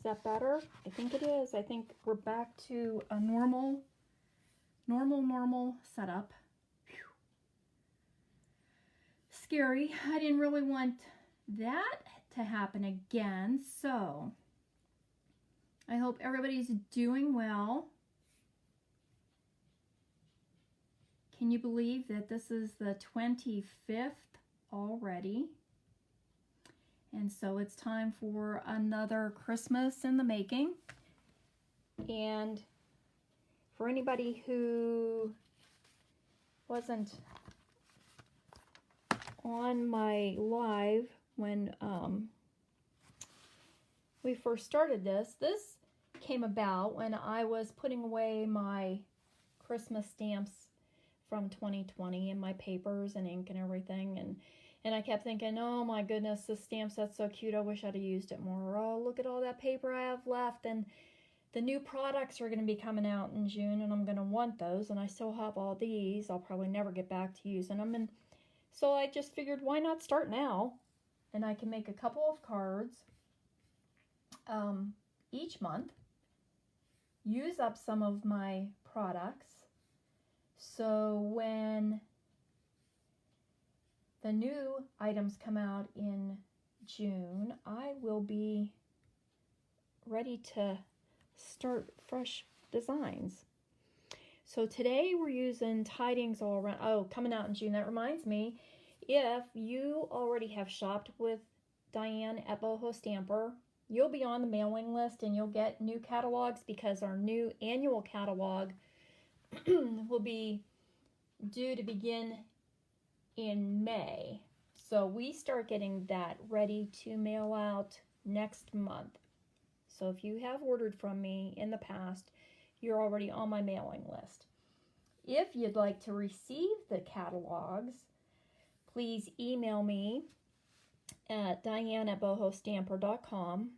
Is that better? I think it is. I think we're back to a normal setup. Whew. Scary. I didn't really want that to happen again, so I hope everybody's doing well. Can you believe that this is the 25th already? And so it's time for another Christmas in the making. And for anybody who wasn't on my live when we first started this came about when I was putting away my Christmas stamps from 2020 in my papers and ink and everything, and I kept thinking, oh my goodness, this stamp set's so cute, I wish I'd have used it more. Oh, look at all that paper I have left, and the new products are going to be coming out in June, and I'm going to want those, and I still have all these. I'll probably never get back to using them, and so I just figured, why not start now? And I can make a couple of cards each month, use up some of my products, so when the new items come out in June, I will be ready to start fresh designs. So today we're using Tidings All Around. Oh, coming out in June. That reminds me, if you already have shopped with Diane at Boho Stamper, you'll be on the mailing list and you'll get new catalogs, because our new annual catalog will be due to begin in May. So we start getting that ready to mail out next month. So if you have ordered from me in the past, you're already on my mailing list. If you'd like to receive the catalogs, please email me at diane@bohostamper.com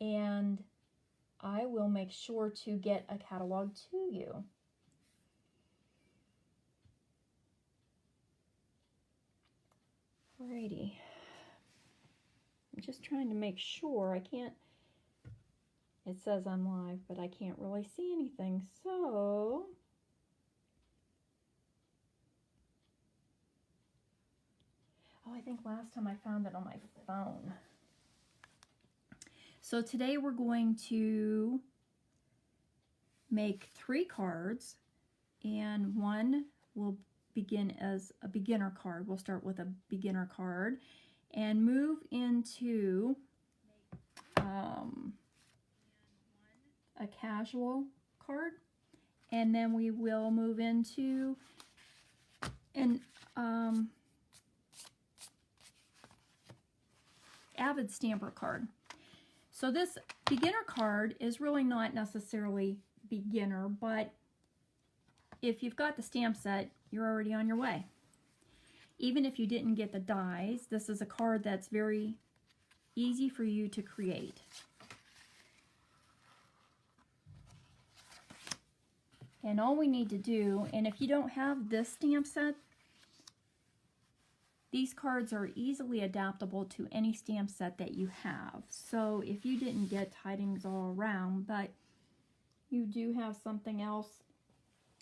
and I will make sure to get a catalog to you. Alrighty. I'm just trying to make sure. I can't, it says I'm live, but I can't really see anything, so oh, I think last time I found it on my phone. So today we're going to make 3 cards, and one will begin as a beginner card. We'll start with a beginner card and move into a casual card, and then we will move into an Avid stamper card. So this beginner card is really not necessarily beginner, but if you've got the stamp set, you're already on your way. Even if you didn't get the dies, this is a card that's very easy for you to create. And all we need to do, and if you don't have this stamp set, these cards are easily adaptable to any stamp set that you have. So if you didn't get Tidings All Around, but you do have something else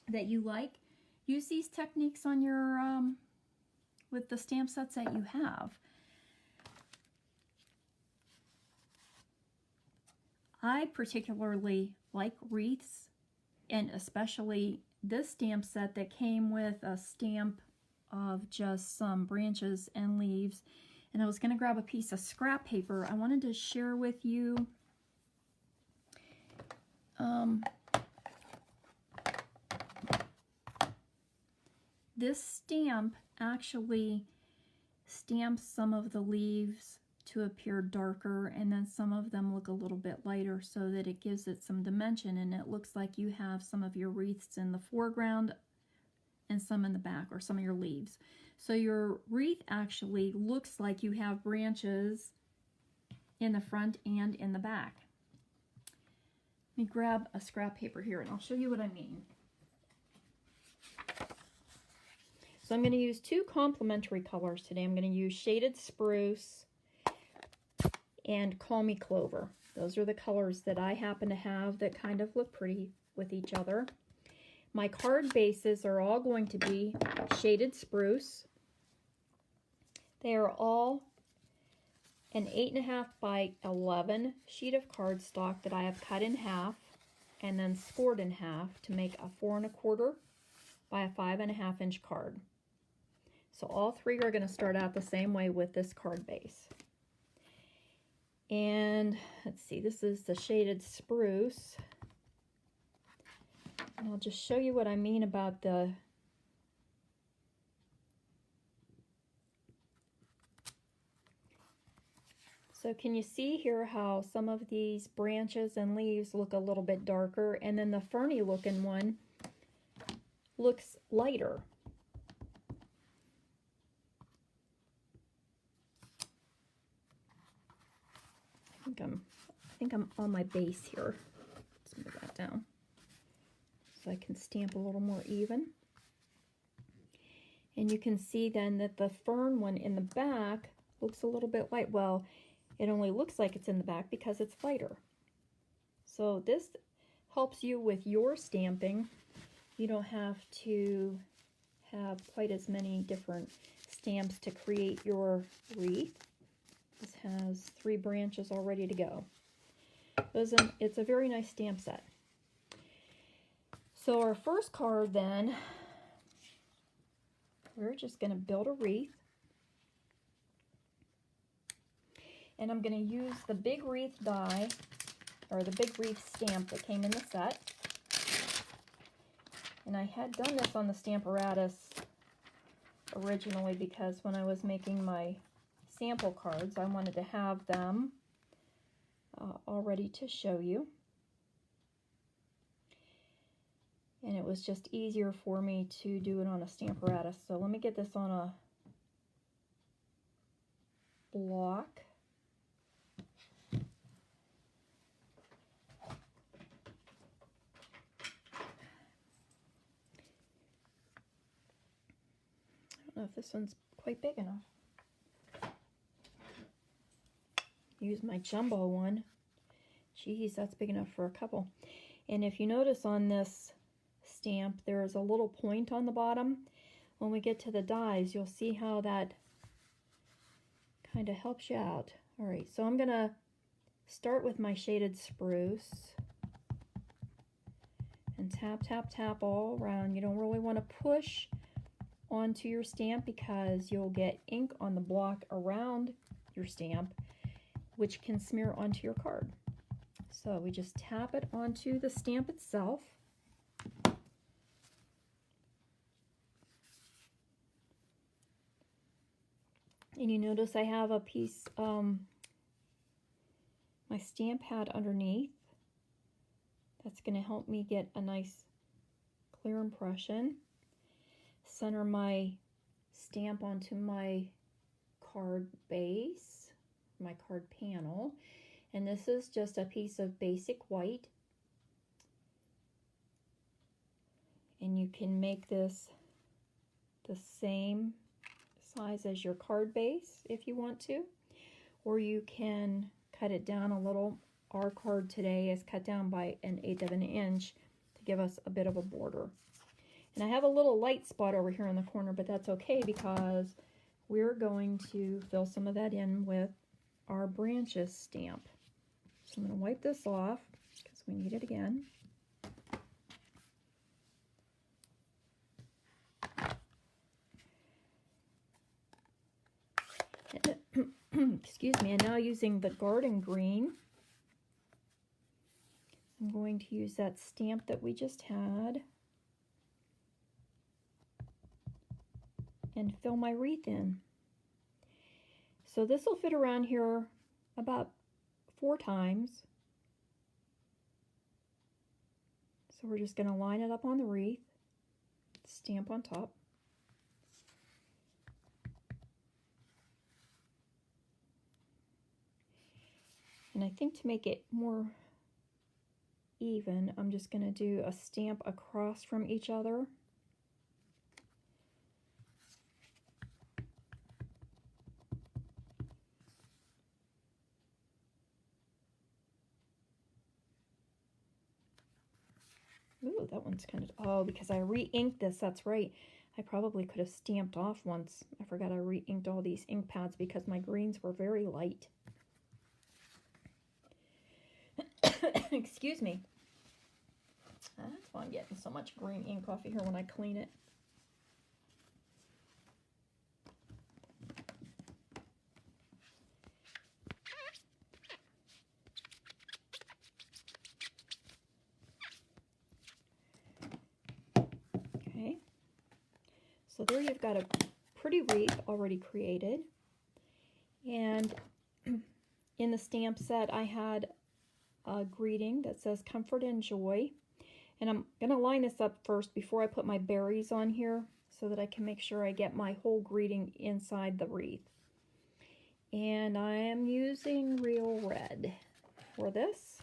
that you like, use these techniques on your with the stamp sets that you have. I particularly like wreaths, and especially this stamp set that came with a stamp of just some branches and leaves. And I was going to grab a piece of scrap paper. I wanted to share with you this stamp actually stamps some of the leaves to appear darker, and then some of them look a little bit lighter, so that it gives it some dimension, and it looks like you have some of your wreaths in the foreground and some in the back, or some of your leaves. So your wreath actually looks like you have branches in the front and in the back. Let me grab a scrap paper here and I'll show you what I mean. So I'm going to use 2 complementary colors today. I'm going to use Shaded Spruce and Call Me Clover. Those are the colors that I happen to have that kind of look pretty with each other. My card bases are all going to be shaded spruce. They are all an 8.5 by 11 sheet of cardstock that I have cut in half and then scored in half to make a 4 1/4 by a 5.5 inch card. So all three are going to start out the same way with this card base. And let's see, this is the shaded spruce. And I'll just show you what I mean about the So can you see here how some of these branches and leaves look a little bit darker, and then the ferny looking one looks lighter. I think I'm on my base here. Let's move that down so I can stamp a little more even. And you can see then that the fern one in the back looks a little bit light. Well, it only looks like it's in the back because it's lighter. So this helps you with your stamping. You don't have to have quite as many different stamps to create your wreath. This has 3 branches all ready to go. It's a very nice stamp set. So our first card then, we're just going to build a wreath. And I'm going to use the big wreath die, or the big wreath stamp that came in the set. And I had done this on the Stamparatus originally because when I was making my sample cards, I wanted to have them all ready to show you. And it was just easier for me to do it on a Stamparatus. So let me get this on a block. I don't know if this one's quite big enough. Use my jumbo one. Geez, that's big enough for a couple. And if you notice on this stamp, there's a little point on the bottom. When we get to the dies, you'll see how that kind of helps you out. All right, so I'm gonna start with my shaded spruce and tap, tap, tap all around. You don't really want to push onto your stamp because you'll get ink on the block around your stamp, which can smear onto your card. So we just tap it onto the stamp itself. And you notice I have a piece, my stamp pad underneath. That's going to help me get a nice clear impression. Center my stamp onto my card base, my card panel. And this is just a piece of basic white. And you can make this the same size as your card base if you want to, or you can cut it down a little. Our card today is cut down by 1/8 of an inch to give us a bit of a border. And I have a little light spot over here in the corner, but that's okay because we're going to fill some of that in with our branches stamp. So I'm going to wipe this off because we need it again. Excuse me, and now using the garden green, I'm going to use that stamp that we just had and fill my wreath in. So this will fit around here about 4 times. So we're just going to line it up on the wreath, stamp on top. And I think to make it more even, I'm just going to do a stamp across from each other. Ooh, that one's kind of, oh, because I re-inked this, that's right. I probably could have stamped off once. I forgot I re-inked all these ink pads because my greens were very light. Excuse me. That's why I'm getting so much green ink off of here when I clean it. Okay. So there you've got a pretty wreath already created. And in the stamp set, I had a greeting that says comfort and joy. And I'm going to line this up first before I put my berries on here so that I can make sure I get my whole greeting inside the wreath. And I am using real red for this.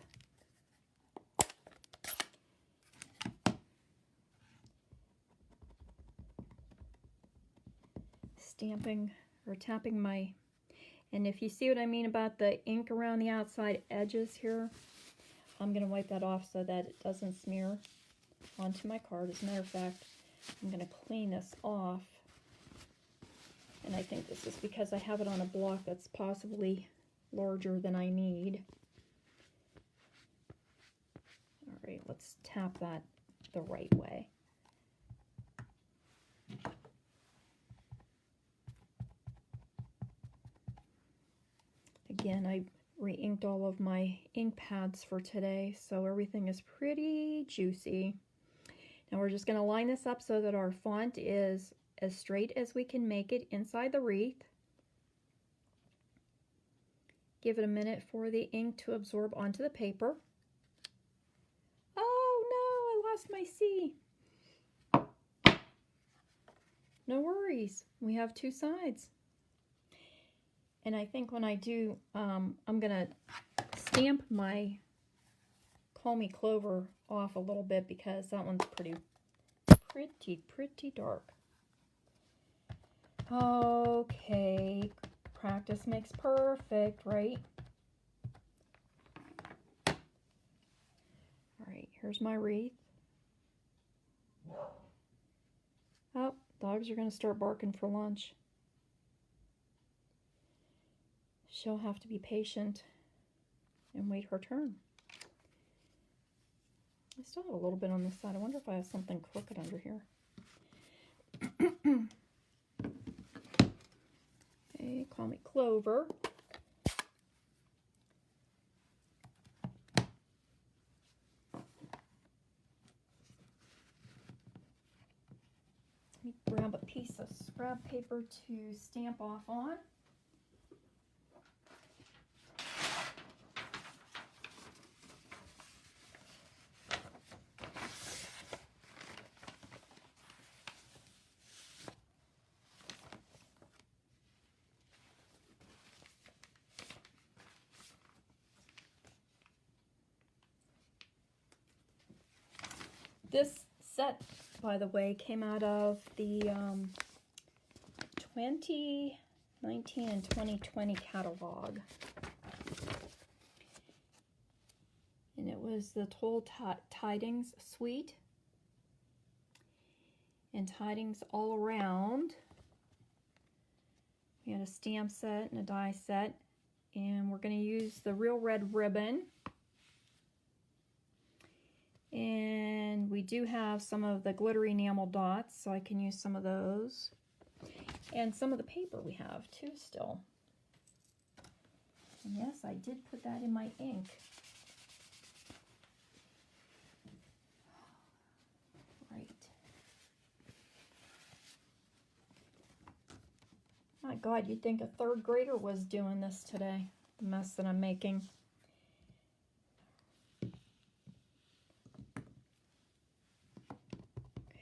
Stamping or tapping my, and if you see what I mean about the ink around the outside edges here, I'm going to wipe that off so that it doesn't smear onto my card. As a matter of fact, I'm going to clean this off. And I think this is because I have it on a block that's possibly larger than I need. All right, let's tap that the right way. Again, I re-inked all of my ink pads for today, so everything is pretty juicy. Now we're just going to line this up so that our font is as straight as we can make it inside the wreath. Give it a minute for the ink to absorb onto the paper. Oh no, I lost my C. No worries, we have two sides. And I think when I do, I'm going to stamp my Call Me Clover off a little bit because that one's pretty dark. Okay, practice makes perfect, right? All right, here's my wreath. Oh, dogs are going to start barking for lunch. She'll have to be patient and wait her turn. I still have a little bit on this side. I wonder if I have something crooked under here. Okay, Call Me Clover. Let me grab a piece of scrap paper to stamp off on. This set, by the way, came out of the 2019 and 2020 catalog. And it was the Toll Tidings Suite and Tidings All Around. We had a stamp set and a die set. And we're going to use the Real Red ribbon. And we do have some of the glittery enamel dots, so I can use some of those. And some of the paper we have too still. And yes, I did put that in my ink. Right. My God, you'd think a third grader was doing this today. The mess that I'm making.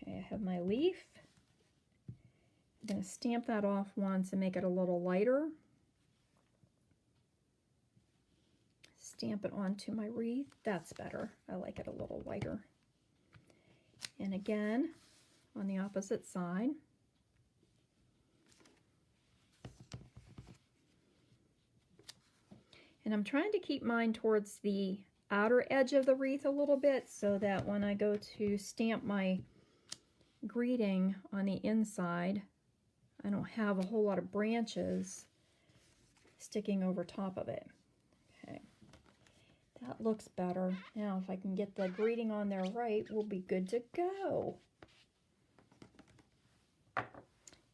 I have my leaf. I'm going to stamp that off once and make it a little lighter. Stamp it onto my wreath. That's better. I like it a little lighter. And again, on the opposite side. And I'm trying to keep mine towards the outer edge of the wreath a little bit so that when I go to stamp my greeting on the inside, I don't have a whole lot of branches sticking over top of it. Okay, that looks better. Now if I can get the greeting on there right, we'll be good to go.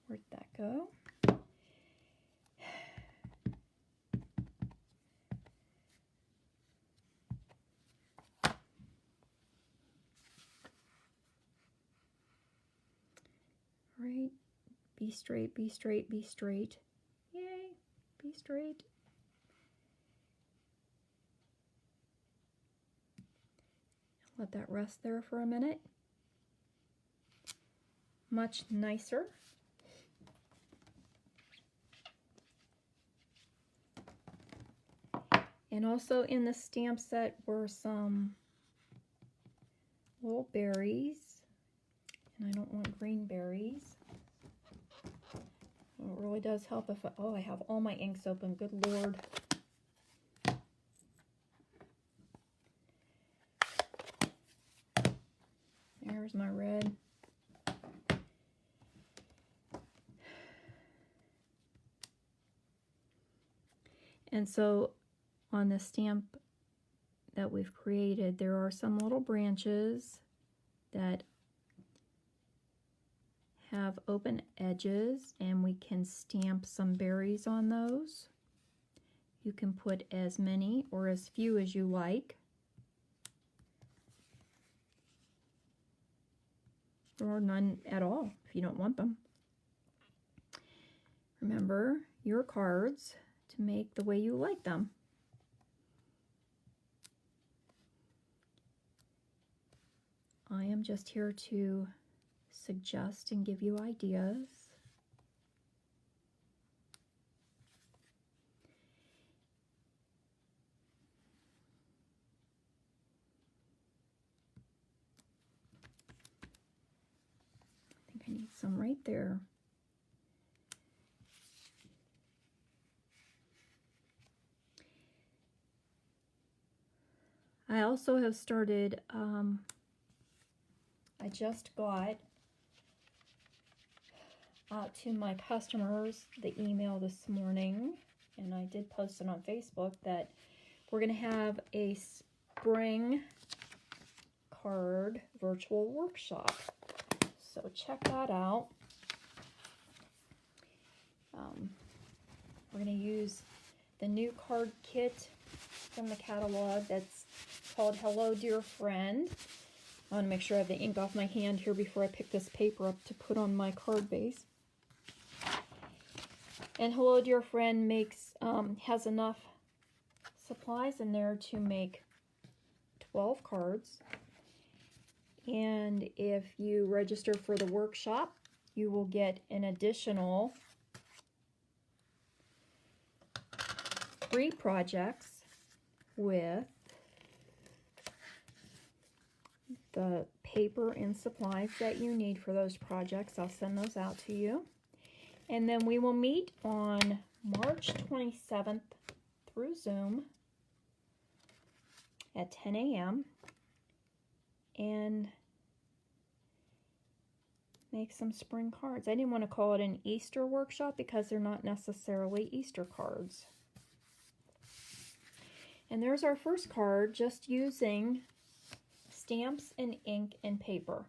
Where'd that go? Right, be straight, be straight, be straight. Yay, be straight. Let that rest there for a minute. Much nicer. And also in the stamp set were some little berries. And I don't want green berries. It really does help if I have all my inks open, good Lord. There's my red. And so on the stamp that we've created, there are some little branches that have open edges, and we can stamp some berries on those. You can put as many or as few as you like, or none at all if you don't want them. Remember, your cards to make the way you like them. I am just here to suggest and give you ideas. I think I need some right there. I also have started, I just got out to my customers the email this morning, and I did post it on Facebook, that we're going to have a spring card virtual workshop. So check that out. We're going to use the new card kit from the catalog that's called Hello Dear Friend. I want to make sure I have the ink off my hand here before I pick this paper up to put on my card base. And Hello Dear Friend makes has enough supplies in there to make 12 cards. And if you register for the workshop, you will get an additional 3 projects with the paper and supplies that you need for those projects. I'll send those out to you. And then we will meet on March 27th through Zoom at 10 a.m. and make some spring cards. I didn't want to call it an Easter workshop because they're not necessarily Easter cards. And there's our first card, just using stamps and ink and paper.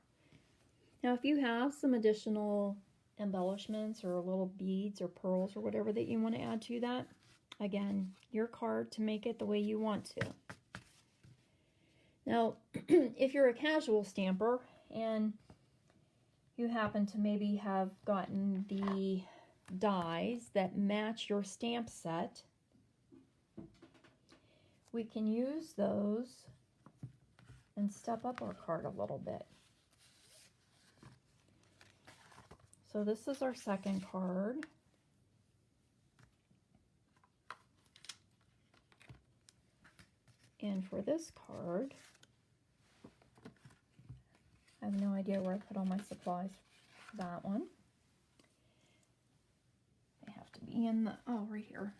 Now if you have some additional embellishments or little beads or pearls or whatever that you want to add to that, again, your card to make it the way you want to. Now if you're a casual stamper and you happen to maybe have gotten the dies that match your stamp set, we can use those and step up our card a little bit. So this is our second card. And for this card, I have no idea where I put all my supplies for that one. They have to be in the, oh, right here.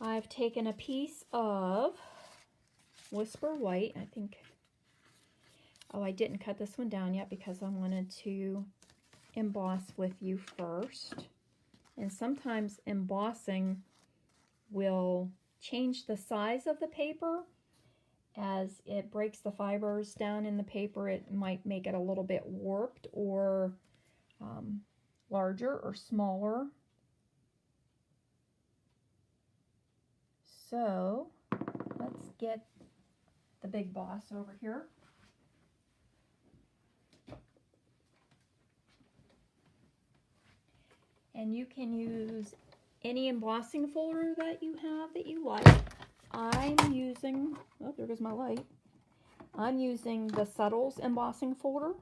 I've taken a piece of Whisper White. I think, oh, I didn't cut this one down yet because I wanted to emboss with you first. And sometimes embossing will change the size of the paper. As it breaks the fibers down in the paper, it might make it a little bit warped or larger or smaller. So let's get the big boss over here. And you can use any embossing folder that you have that you like. I'm using, oh, there goes my light. I'm using the Subtles embossing folder.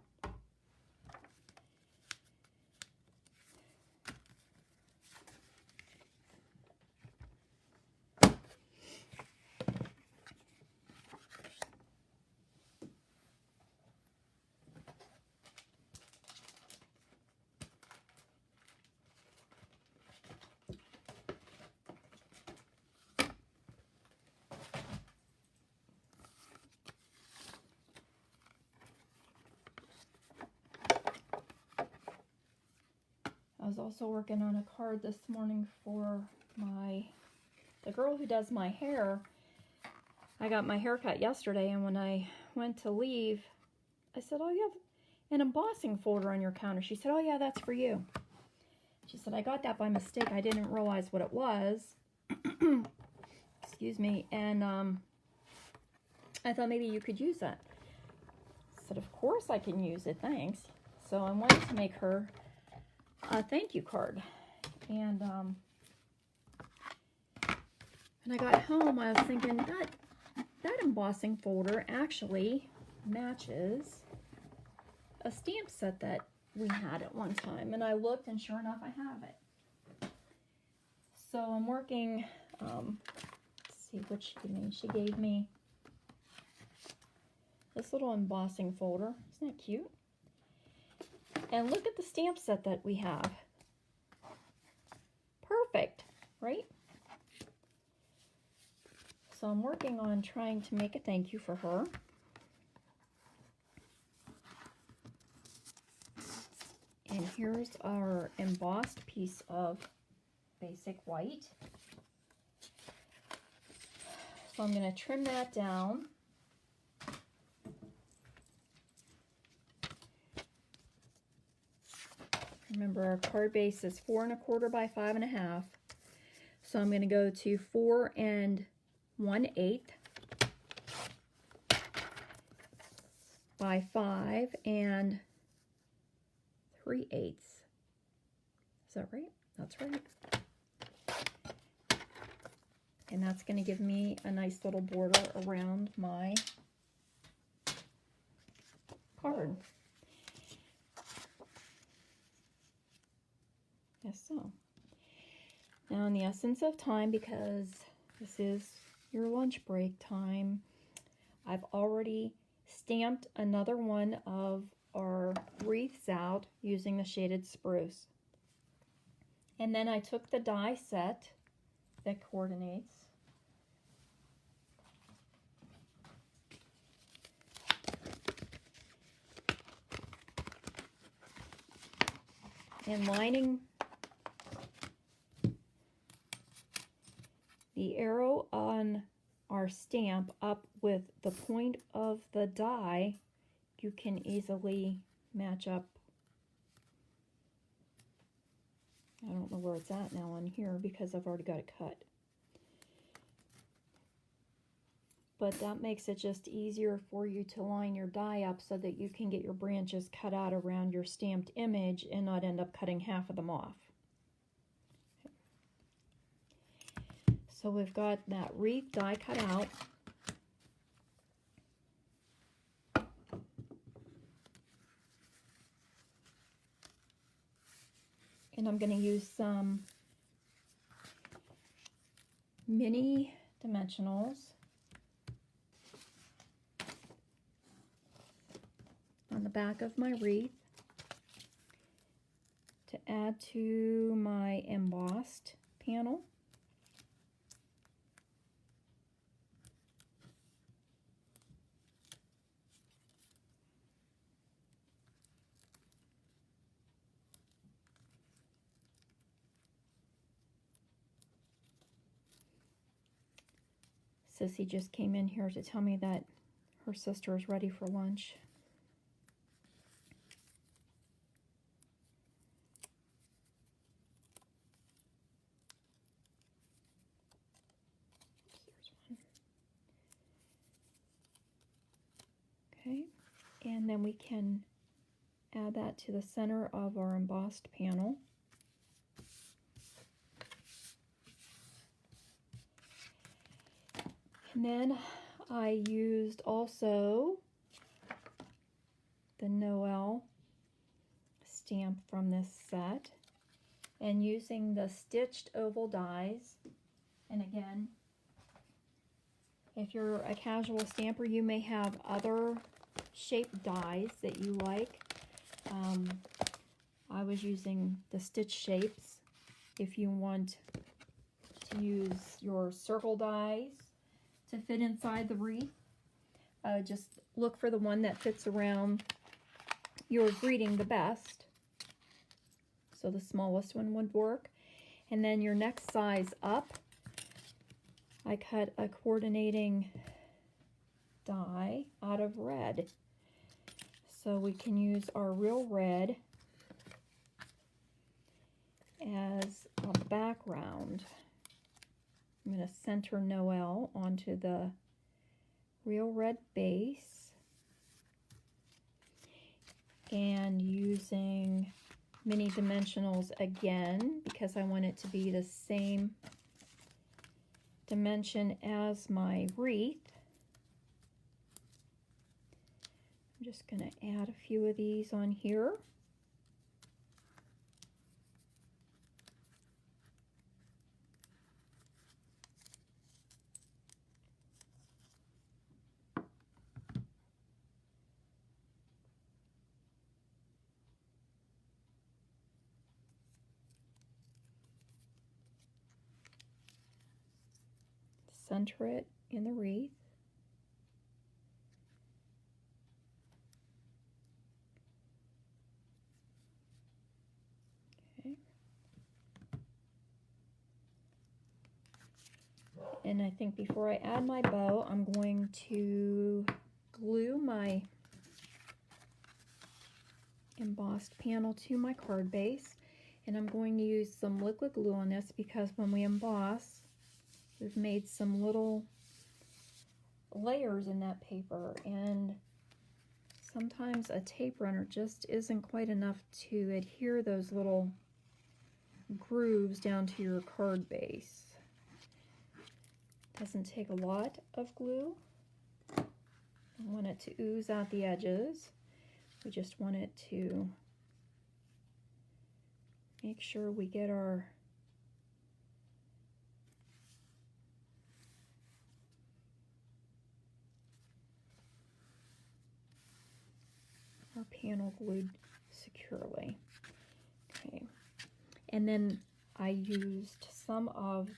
I was also working on a card this morning for the girl who does my hair. I got my hair cut yesterday, and when I went to leave, I said, oh, you have an embossing folder on your counter. She said, oh yeah, that's for you. She said, I got that by mistake. I didn't realize what it was. Excuse me. And I thought maybe you could use that. I said, of course I can use it, thanks. So I wanted to make her a thank you card. And when I got home, I was thinking that embossing folder actually matches a stamp set that we had at one time. And I looked, and sure enough, I have it. So I'm working, let's see what she gave me. She gave me this little embossing folder. Isn't that cute? And look at the stamp set that we have. Perfect, right? So I'm working on trying to make a thank you for her. And here's our embossed piece of basic white. So I'm going to trim that down. Remember, our card base is 4 1/4 by 5 1/2. So I'm going to go to 4 1/8 by 5 3/8. Is that right? That's right. And that's going to give me a nice little border around my card. Yes, so. Now, in the essence of time, because this is your lunch break time, I've already stamped another one of our wreaths out using the shaded spruce. And then I took the die set that coordinates. And lining the arrow on our stamp up with the point of the die, you can easily match up. I don't know where it's at now on here because I've already got it cut. But that makes it just easier for you to line your die up so that you can get your branches cut out around your stamped image and not end up cutting half of them off. So we've got that wreath die cut out. And I'm going to use some mini dimensionals on the back of my wreath to add to my embossed panel. Sissy just came in here to tell me that her sister is ready for lunch. Okay, and then we can add that to the center of our embossed panel. And then I used also the Noel stamp from this set, and using the stitched oval dies. And again, if you're a casual stamper, you may have other shaped dies that you like. I was using the stitch shapes. If you want to use your circle dies to fit inside the wreath, just look for the one that fits around your greeting the best. So the smallest one would work. And then your next size up, I cut a coordinating die out of red. So we can use our real red as a background. I'm going to center Noel onto the real red base, and using mini dimensionals again because I want it to be the same dimension as my wreath. I'm just going to add a few of these on here. Center it in the wreath. Okay. And I think before I add my bow, I'm going to glue my embossed panel to my card base. And I'm going to use some liquid glue on this because when we emboss, we've made some little layers in that paper, and sometimes a tape runner just isn't quite enough to adhere those little grooves down to your card base. Doesn't take a lot of glue. I want it to ooze out the edges. We just want it to make sure we get our panel glued securely. Okay, and then I used some of,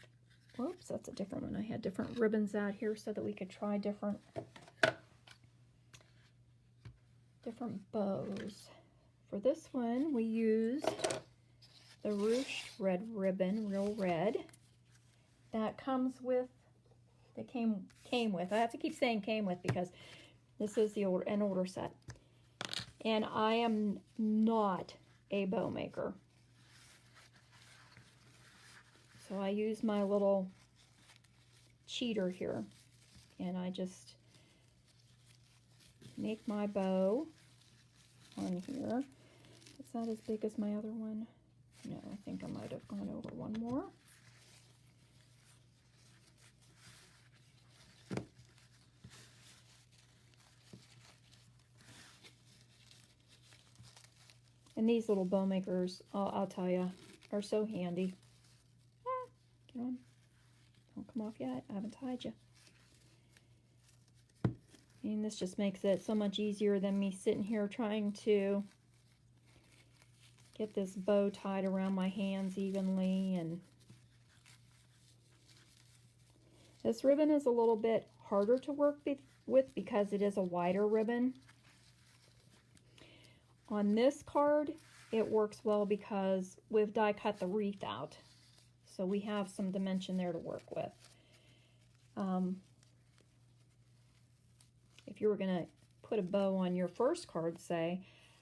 whoops, that's a different one. I had different ribbons out here so that we could try different bows. For this one, we used the ruched red ribbon, real red, that comes with, that came with, I have to keep saying came with because this is an older set. And I am not a bow maker. So I use my little cheater here, and I just make my bow on here. Is that as big as my other one? No, I think I might have gone over one more. And these little bow makers, I'll tell you, are so handy. Ah, get on. Don't come off yet. I haven't tied you. And this just makes it so much easier than me sitting here trying to get this bow tied around my hands evenly. And this ribbon is a little bit harder to work with because it is a wider ribbon. On this card, it works well because we've die cut the wreath out. So we have some dimension there to work with. if you were going to put a bow on your first card, say,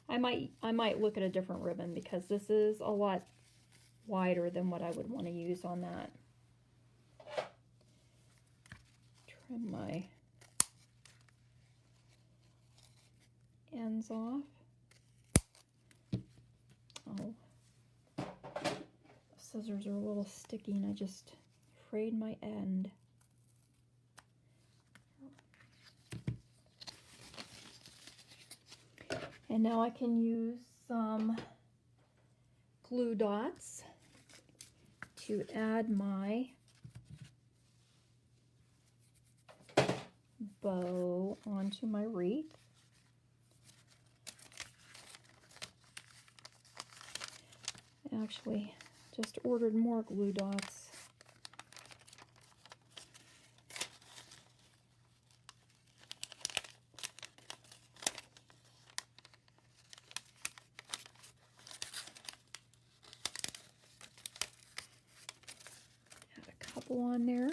I might look at a different ribbon, because this is a lot wider than what I would want to use on that. Trim my ends off. Oh, scissors are a little sticky and I just frayed my end. And now I can use some glue dots to add my bow onto my wreath. I actually just ordered more glue dots. On there.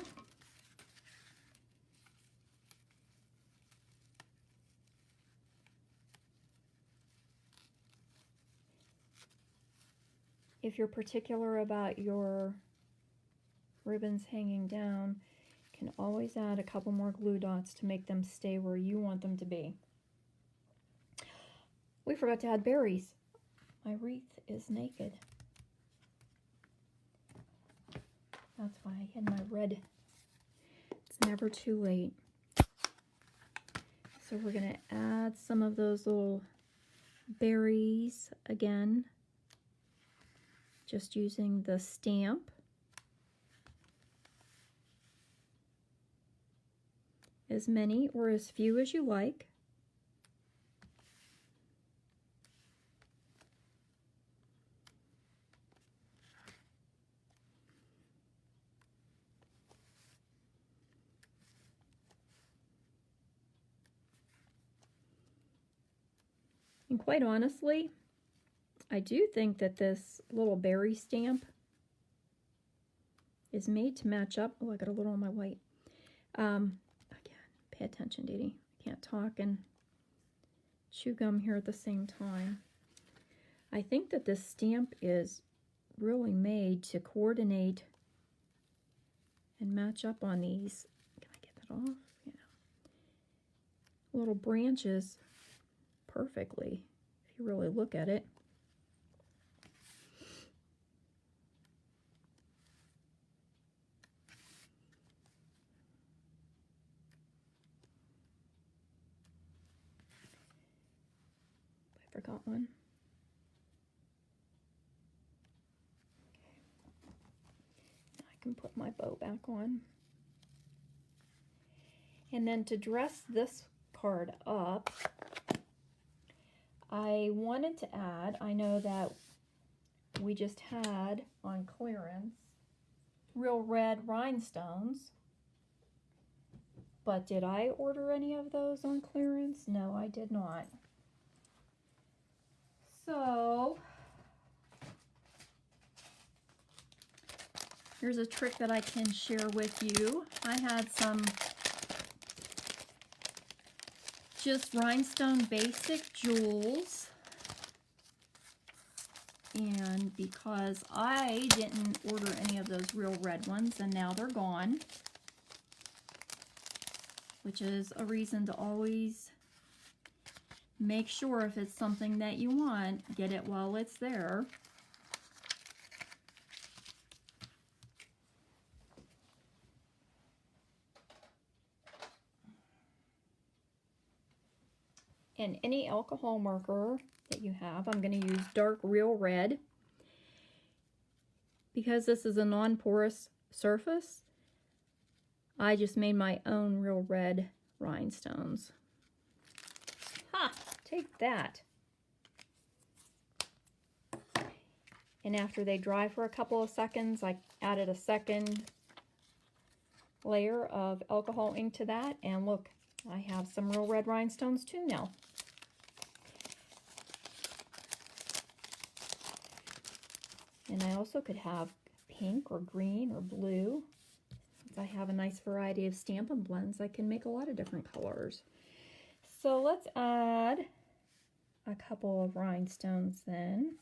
If you're particular about your ribbons hanging down, you can always add a couple more glue dots to make them stay where you want them to be. We forgot to add berries. My wreath is naked. That's why I hid my red. It's never too late. So we're going to add some of those little berries again, just using the stamp. As many or as few as you like. And quite honestly, I do think that this little berry stamp is made to match up. Oh, I got a little on my white. Again, pay attention, Dee Dee. I can't talk and chew gum here at the same time. I think that this stamp is really made to coordinate and match up on these. Can I get that off? Yeah. Little branches perfectly, if you really look at it. I forgot one. Okay. Now I can put my bow back on. And then to dress this card up, I wanted to add, I know that we just had on clearance real red rhinestones, but did I order any of those on clearance? No, I did not. So here's a trick that I can share with you. I had some just rhinestone basic jewels, and because I didn't order any of those real red ones and now they're gone, which is a reason to always make sure if it's something that you want, get it while it's there. And any alcohol marker that you have, I'm going to use dark real red. Because this is a non-porous surface, I just made my own real red rhinestones. Ha! Take that. And after they dry for a couple of seconds, I added a second layer of alcohol ink to that, and look, I have some real red rhinestones too now. And I also could have pink or green or blue. Since I have a nice variety of Stampin' Blends, I can make a lot of different colors. So let's add a couple of rhinestones then,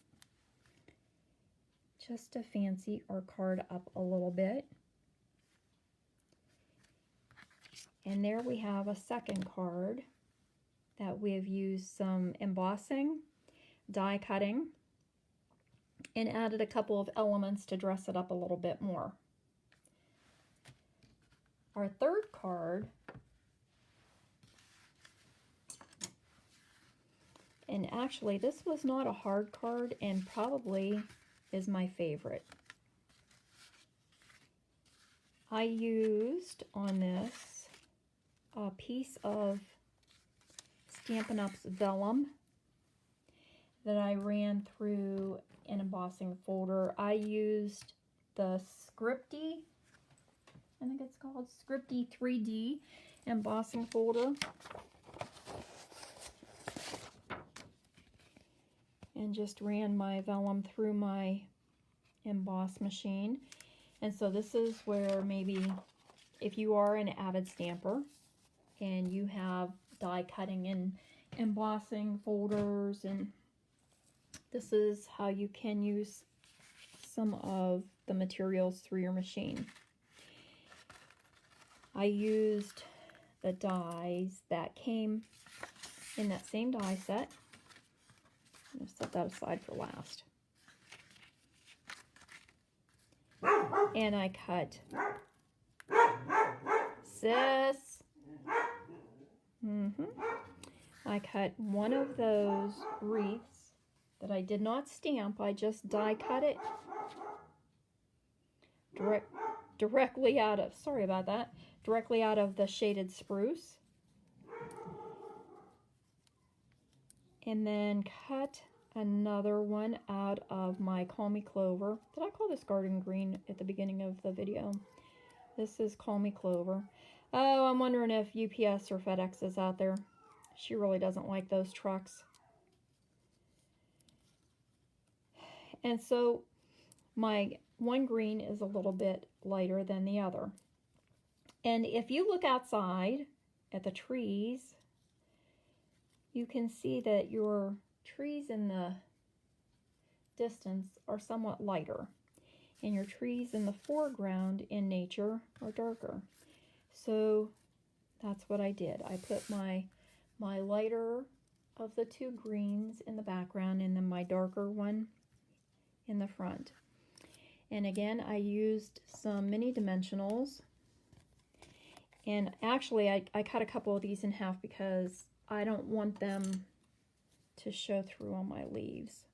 just to fancy our card up a little bit. And there we have a second card that we have used some embossing, die cutting, and added a couple of elements to dress it up a little bit more. Our third card, and actually this was not a hard card and probably is my favorite. I used on this a piece of Stampin' Up's vellum that I ran through an embossing folder. I used the Scripty, I think it's called Scripty 3D embossing folder. And just ran my vellum through my emboss machine. And so this is where maybe if you are an avid stamper and you have die cutting and embossing folders, and this is how you can use some of the materials through your machine. I used the dies that came in that same die set. I'm going to set that aside for last. And I cut I cut one of those wreaths that I did not stamp. I just die cut it directly out of, sorry about that, directly out of the shaded spruce. And then cut another one out of my Call Me Clover. Did I call this Garden Green at the beginning of the video? This is Call Me Clover. Oh, I'm wondering if UPS or FedEx is out there. She really doesn't like those trucks. And so my one green is a little bit lighter than the other. And if you look outside at the trees, you can see that your trees in the distance are somewhat lighter, and your trees in the foreground in nature are darker. So that's what I did. I put my lighter of the two greens in the background and then my darker one in the front. And again, I used some mini dimensionals, and actually I cut a couple of these in half because I don't want them to show through on my leaves.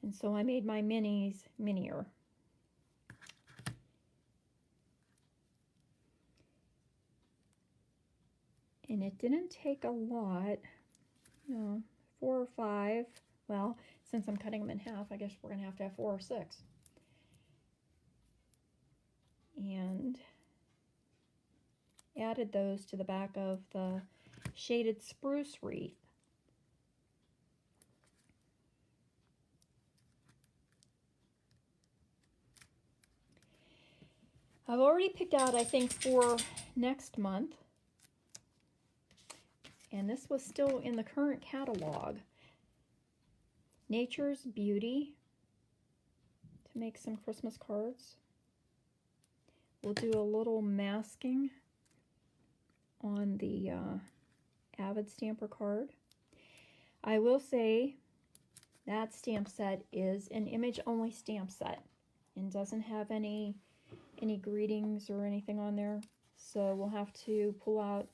And so I made my minis minier. And it didn't take a lot, you know, 4 or 5. Well, since I'm cutting them in half, I guess we're going to have 4 or 6. And added those to the back of the shaded spruce wreath. I've already picked out, I think, for next month, and this was still in the current catalog, Nature's Beauty, to make some Christmas cards. We'll do a little masking on the Avid stamper card. I will say that stamp set is an image-only stamp set and doesn't have any greetings or anything on there. So we'll have to pull out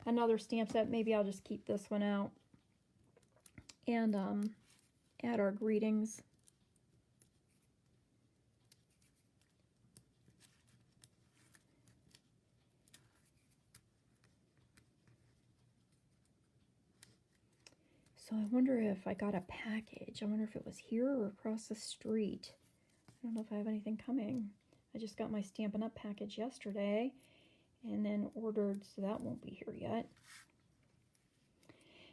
another stamp set. Maybe I'll just keep this one out and add our greetings. So I wonder if I got a package. I wonder if it was here or across the street. I don't know if I have anything coming. I just got my Stampin' Up! Package yesterday and then ordered, so that won't be here yet.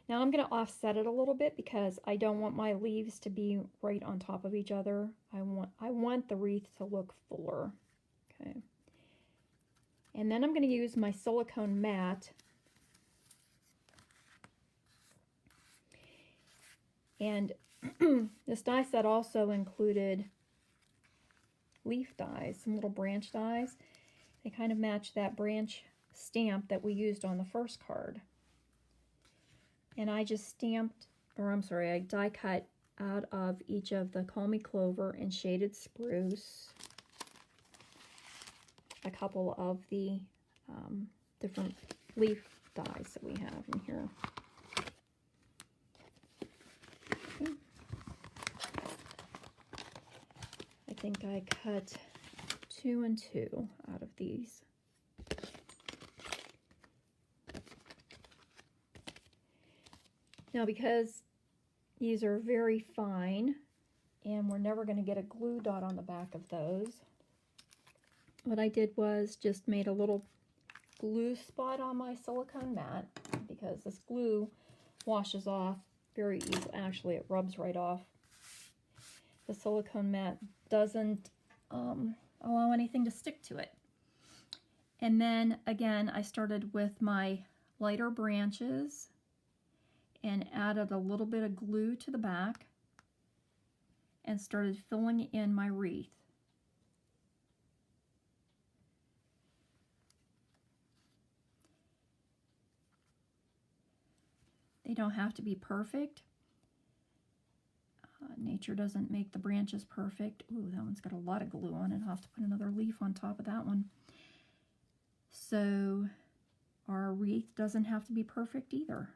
Now I'm going to offset it a little bit because I don't want my leaves to be right on top of each other. I want the wreath to look fuller. Okay. And then I'm going to use my silicone mat. And this die set also included leaf dies, some little branch dies. They kind of match that branch stamp that we used on the first card. And I just stamped, or I'm sorry, I die cut out of each of the Call Me Clover and Shaded Spruce a couple of the different leaf dies that we have in here. Okay. I think I cut 2 and 2 out of these. Now, because these are very fine and we're never going to get a glue dot on the back of those, what I did was just made a little glue spot on my silicone mat, because this glue washes off very easily. Actually, it rubs right off. The silicone mat doesn't allow anything to stick to it. And then again, I started with my lighter branches and added a little bit of glue to the back and started filling in my wreath. They don't have to be perfect. Nature doesn't make the branches perfect. Ooh, that one's got a lot of glue on it. I'll have to put another leaf on top of that one. So our wreath doesn't have to be perfect either.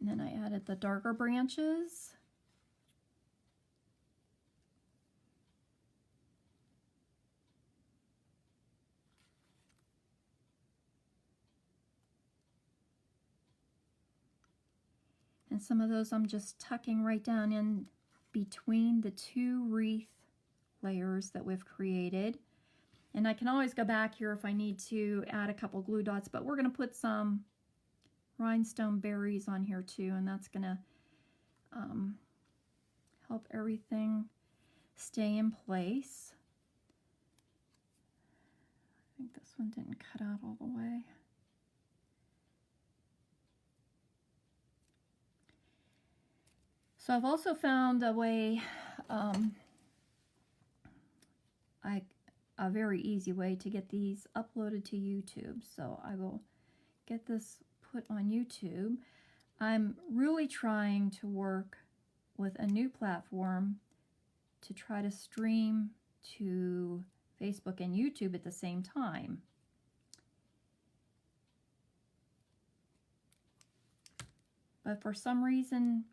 And then I added the darker branches. And some of those I'm just tucking right down in between the 2 wreath layers that we've created. And I can always go back here if I need to add a couple glue dots, but we're going to put some rhinestone berries on here too, and that's going to help everything stay in place. I think this one didn't cut out all the way. So I've also found a way, a very easy way to get these uploaded to YouTube. So I will get this put on YouTube. I'm really trying to work with a new platform to try to stream to Facebook and YouTube at the same time. But for some reason,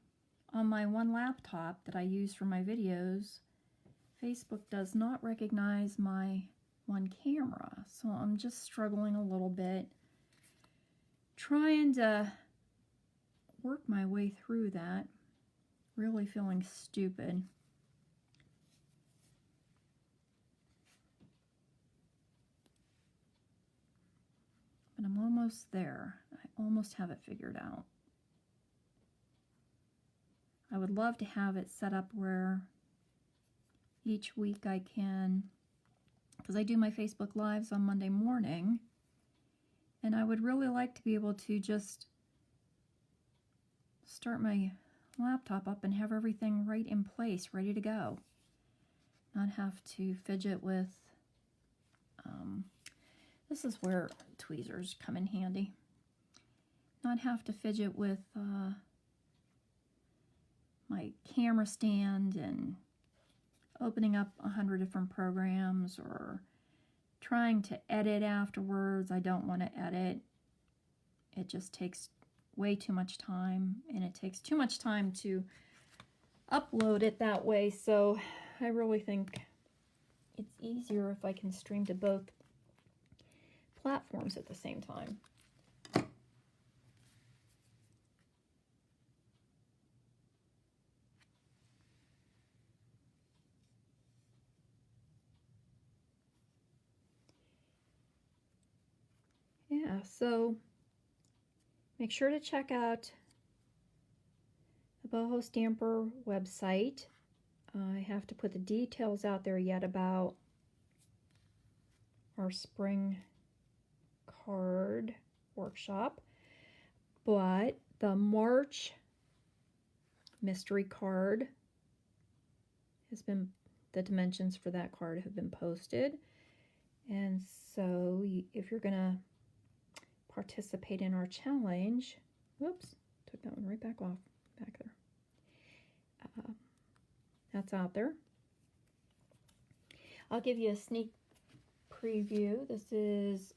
on my one laptop that I use for my videos, Facebook does not recognize my one camera. So I'm just struggling a little bit, trying to work my way through that. Really feeling stupid. But I'm almost there. I almost have it figured out. I would love to have it set up where each week I can, because I do my Facebook Lives on Monday morning, and I would really like to be able to just start my laptop up and have everything right in place, ready to go. Not have to fidget with, this is where tweezers come in handy. Not have to fidget with my camera stand and opening up 100 different programs or trying to edit afterwards. I don't want to edit. It just takes way too much time, and it takes too much time to upload it that way. So I really think it's easier if I can stream to both platforms at the same time. Yeah, so make sure to check out the Boho Stamper website. I have to put the details out there yet about our spring card workshop, but the March mystery card has been, the dimensions for that card have been posted. And so if you're gonna participate in our challenge, whoops, took that one right back off, back there. That's out there. I'll give you a sneak preview. This is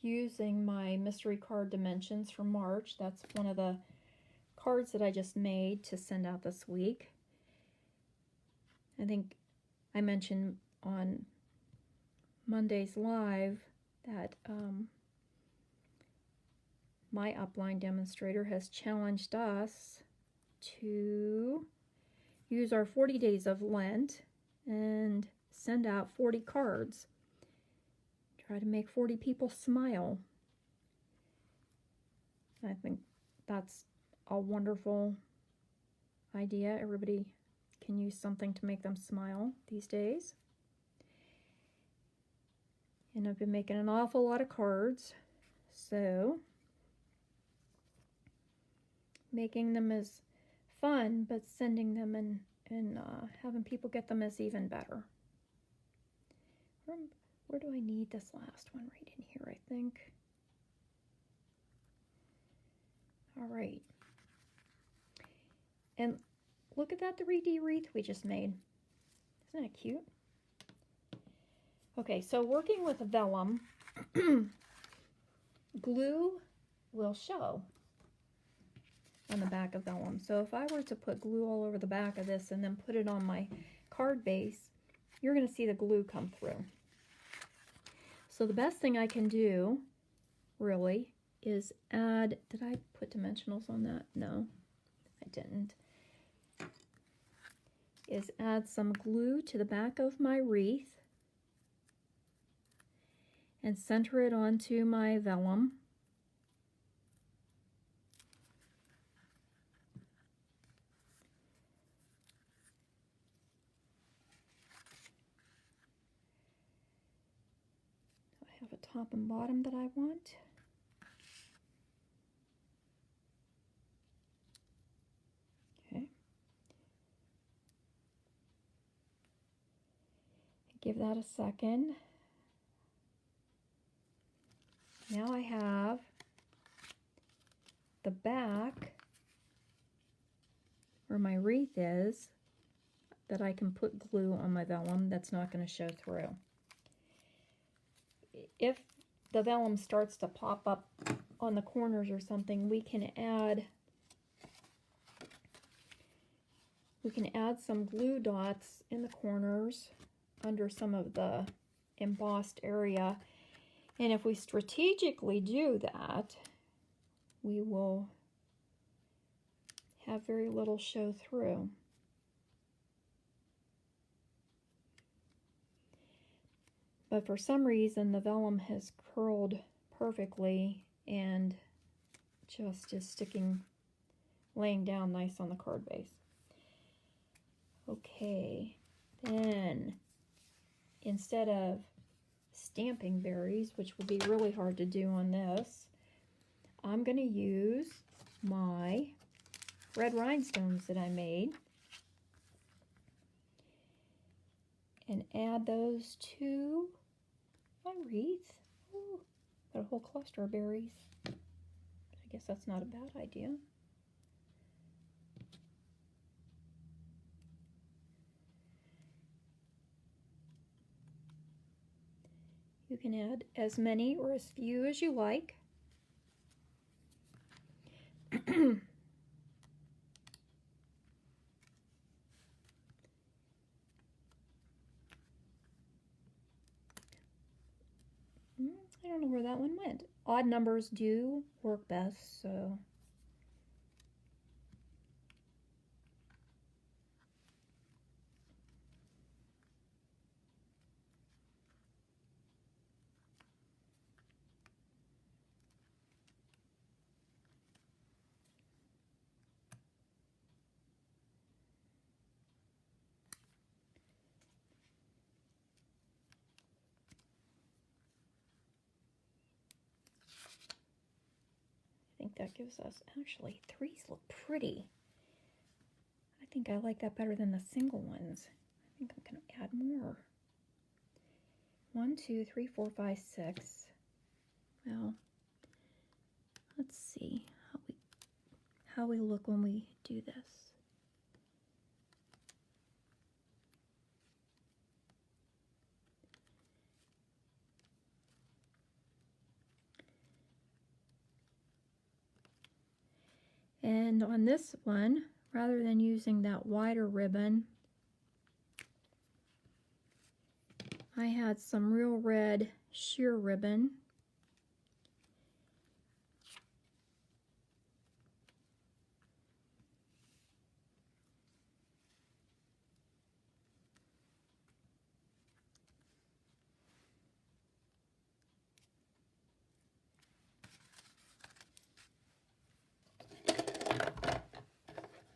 using my mystery card dimensions for March. That's one of the cards that I just made to send out this week. I think I mentioned on Monday's live that my upline demonstrator has challenged us to use our 40 days of Lent and send out 40 cards. Try to make 40 people smile. I think that's a wonderful idea. Everybody can use something to make them smile these days. And I've been making an awful lot of cards, so making them is fun, but sending them and having people get them is even better. Where do I need this last one? Right in here, I think. All right. And look at that 3D wreath we just made. Isn't that cute? Okay, so working with vellum, glue will show on the back of vellum. So if I were to put glue all over the back of this and then put it on my card base, you're going to see the glue come through. So the best thing I can do, really, is add, did I put dimensionals on that? No, I didn't. Is add some glue to the back of my wreath and center it onto my vellum. I have a top and bottom that I want. Okay. Give that a second. Now I have the back where my wreath is that I can put glue on my vellum that's not going to show through. If the vellum starts to pop up on the corners or something, we can add some glue dots in the corners under some of the embossed area. And if we strategically do that, we will have very little show through. But for some reason, the vellum has curled perfectly and just is sticking, laying down nice on the card base. Okay, then instead of stamping berries, which will be really hard to do on this, I'm going to use my red rhinestones that I made and add those to my wreath. Ooh, got a whole cluster of berries. I guess that's not a bad idea. You can add as many or as few as you like. odd numbers do work best, so. I think that gives us, actually, threes look pretty. I think I like that better than the single ones. I think I'm going to add more. 1, 2, 3, 4, 5, 6. Well, let's see how we look when we do this. And on this one, rather than using that wider ribbon, I had some real red sheer ribbon.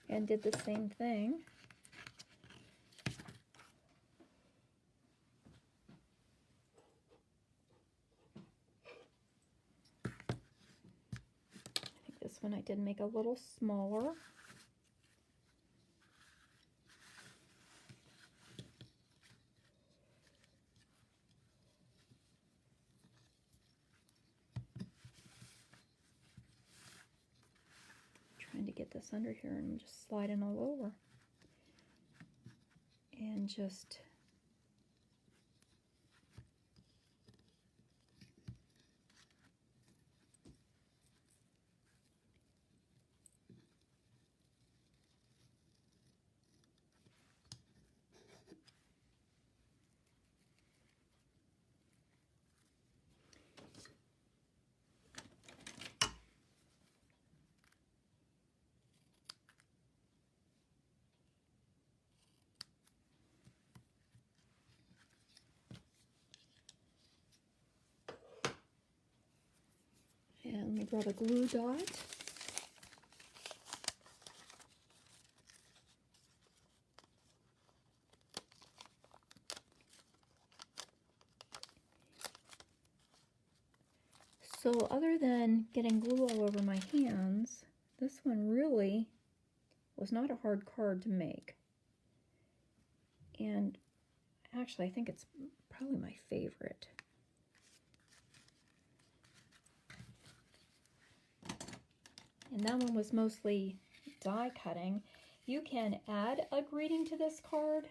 And did the same thing. I think this one I did make a little smaller. Trying to get this under here and just sliding all over. And just and we brought a glue dot. So other than getting glue all over my hands, this one really was not a hard card to make. And actually, I think it's probably my favorite. And that one was mostly die cutting. You can add a greeting to this card.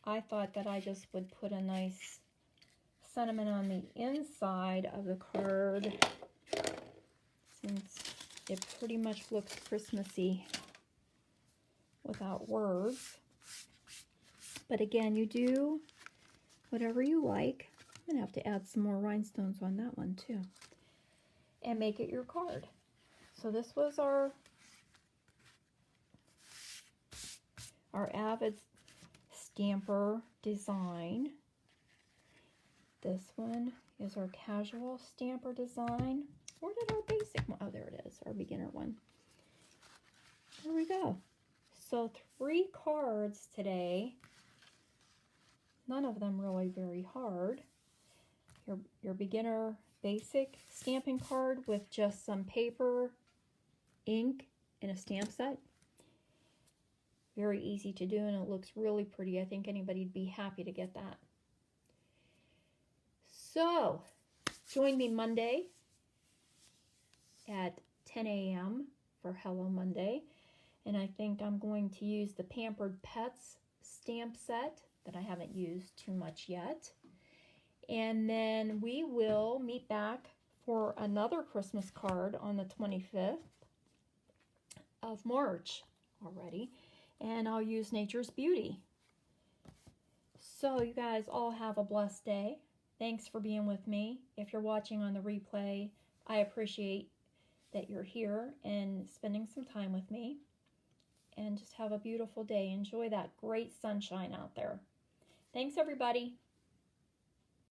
I thought that I just would put a nice sentiment on the inside of the card, since it pretty much looks Christmassy without words. But again, you do whatever you like. I'm gonna have to add some more rhinestones on that one too, and make it your card. So this was our Avid stamper design. This one is our casual stamper design. Where did our basic one? Oh, there it is, our beginner one. There we go. So 3 cards today. None of them really very hard. Your beginner basic stamping card with just some paper, ink, and a stamp set. Very easy to do, and it looks really pretty. I think anybody'd be happy to get that. So, join me Monday at 10 a.m. for Hello Monday. And I think I'm going to use the Pampered Pets stamp set that I haven't used too much yet. And then we will meet back for another Christmas card on the 25th of March already. And I'll use Nature's Beauty. So you guys all have a blessed day. Thanks for being with me. If you're watching on the replay, I appreciate that you're here and spending some time with me. And just have a beautiful day. Enjoy that great sunshine out there. Thanks, everybody.